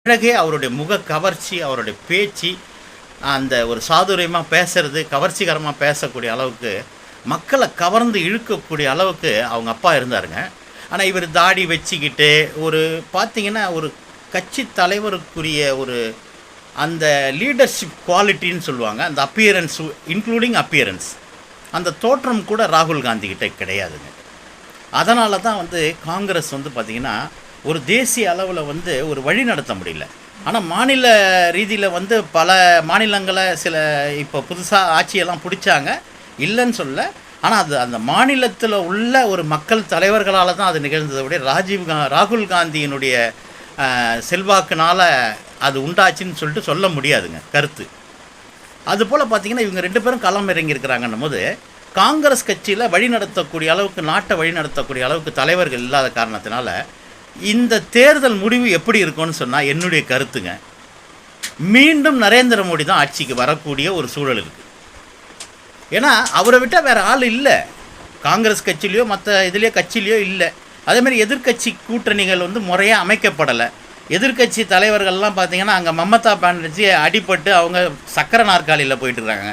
அழகே அவருடைய முக கவர்ச்சி, அவருடைய பேச்சு, அந்த ஒரு சாதுரியமாக பேசுறது, கவர்ச்சிகரமாக பேசக்கூடிய அளவுக்கு மக்களை கவர்ந்து இழுக்கக்கூடிய அளவுக்கு அவங்க அப்பா இருந்தாருங்க. ஆனால் இவர் தாடி வச்சுக்கிட்டு ஒரு பார்த்தீங்கன்னா ஒரு கட்சி தலைவருக்குரிய ஒரு அந்த லீடர்ஷிப் குவாலிட்டின்னு சொல்லுவாங்க. அந்த அப்பியரன்ஸ் இன்க்ளூடிங் அப்பியரன்ஸ் அந்த தோற்றம் கூட ராகுல் காந்தி கிட்ட கிடையாதுங்க. அதனால தான் காங்கிரஸ் பார்த்திங்கன்னா ஒரு தேசிய அளவில் ஒரு வழி நடத்த முடியல. ஆனால் மாநில ரீதியில் பல மாநிலங்களை சில இப்போ புதுசாக ஆட்சியெல்லாம் பிடிச்சாங்க, இல்லைன்னு சொல்ல. ஆனால் அது அந்த மாநிலத்தில் உள்ள ஒரு மக்கள் தலைவர்களால் தான் அது நிகழ்ந்ததை விட ராகுல் காந்தியினுடைய செல்வாக்குனால் அது உண்டாச்சுன்னு சொல்ல முடியாதுங்க கருத்து. அதுபோல் பார்த்திங்கன்னா இவங்க 2 பேரும் களம் இறங்கியிருக்கிறாங்கன்னும் போது காங்கிரஸ் கட்சியில் வழி நடத்தக்கூடிய அளவுக்கு, நாட்டை வழி நடத்தக்கூடிய அளவுக்கு தலைவர்கள் இல்லாத காரணத்தினால இந்த தேர்தல் முடிவு எப்படி இருக்கும்னு சொன்னால் என்னுடைய கருத்துங்க, மீண்டும் நரேந்திர மோடி தான் ஆட்சிக்கு வரக்கூடிய ஒரு சூழல் இருக்குது. ஏன்னா அவரை விட்டால் வேறு ஆள் இல்லை, காங்கிரஸ் கட்சியிலையோ மற்ற இதுலேயோ கட்சியிலையோ இல்லை. அதேமாதிரி எதிர்கட்சி கூட்டணிகள் முறையாக அமைக்கப்படலை. எதிர்கட்சி தலைவர்கள்லாம் பார்த்திங்கன்னா அங்கே மமதா பானர்ஜி அடிபட்டு அவங்க சக்கர நாற்காலியில் போயிட்டுருக்காங்க.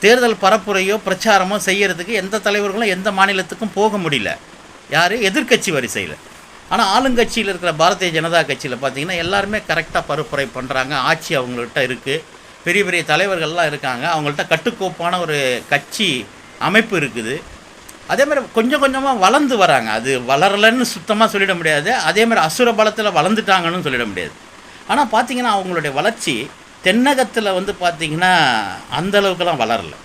தேர்தல் பரப்புரையோ பிரச்சாரமோ செய்கிறதுக்கு எந்த தலைவர்களும் எந்த மாநிலத்துக்கும் போக முடியல, யார் எதிர்கட்சி வரிசையில். ஆனால் ஆளுங்கட்சியில் இருக்கிற பாரதிய ஜனதா கட்சியில் பார்த்திங்கன்னா எல்லாருமே கரெக்டாக பரப்புரை பண்ணுறாங்க, ஆட்சி அவங்கள்ட்ட இருக்குது, பெரிய பெரிய தலைவர்கள்லாம் இருக்காங்க, அவங்கள்ட்ட கட்டுக்கோப்பான ஒரு கட்சி அமைப்பு இருக்குது. அதேமாதிரி கொஞ்சம் கொஞ்சமாக வளர்ந்து வராங்க. அது வளரலைன்னு சுத்தமாக சொல்லிட முடியாது, அதேமாதிரி அசுர பலத்தில் வளர்ந்துட்டாங்கன்னு சொல்லிட முடியாது. ஆனால் பார்த்திங்கன்னா அவங்களுடைய வளர்ச்சி தென்னகத்தில் பார்த்திங்கன்னா அந்தளவுக்கெல்லாம் வளரலை.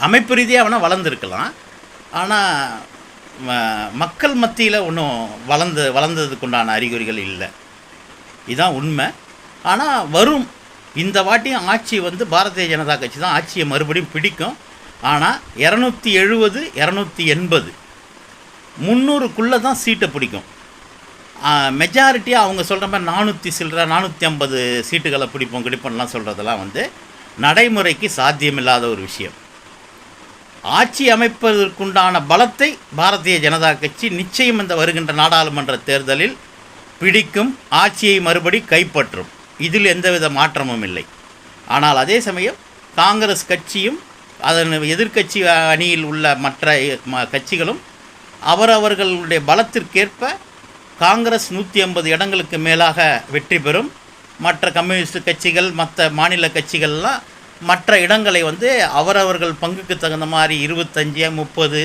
அமைப்பு ரீதியாக வேணால் வளர்ந்துருக்கலாம், ஆனால் மக்கள் மத்தியில் ஒன்றும் வளர்ந்ததுக்குண்டான அறிகுறிகள் இல்லை. இதுதான் உண்மை. ஆனால் வரும் இந்த வாட்டியும் ஆட்சி பாரதிய ஜனதா கட்சி தான் ஆட்சியை மறுபடியும் பிடிக்கும். ஆனால் 270 280 300க்குள்ளே தான் சீட்டை பிடிக்கும். மெஜாரிட்டியாக அவங்க சொல்கிற மாதிரி 450 சீட்டுகளை பிடிப்போம்லாம் சொல்கிறதெல்லாம் நடைமுறைக்கு சாத்தியமில்லாத ஒரு விஷயம். ஆட்சி அமைப்பதற்குண்டான பலத்தை பாரதிய ஜனதா கட்சி நிச்சயம் இந்த வருகின்ற நாடாளுமன்ற தேர்தலில் பிடிக்கும், ஆட்சியை மறுபடி கைப்பற்றும். இதில் எந்தவித மாற்றமும் இல்லை. ஆனால் அதே சமயம் காங்கிரஸ் கட்சியும் அதன் எதிர்க்கட்சி அணியில் உள்ள மற்ற கட்சிகளும் அவரவர்களுடைய பலத்திற்கேற்ப காங்கிரஸ் 150 இடங்களுக்கு மேலாக வெற்றி பெறும். மற்ற கம்யூனிஸ்ட் கட்சிகள் மற்ற மாநில கட்சிகள்லாம் மற்ற இடங்களை அவரவர்கள் பங்குக்கு தகுந்த மாதிரி 25 30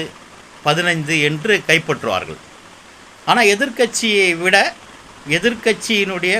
15 என்று கைப்பற்றுவார்கள். ஆனால் எதிர்க்கட்சியை விட எதிர்க்கட்சியினுடைய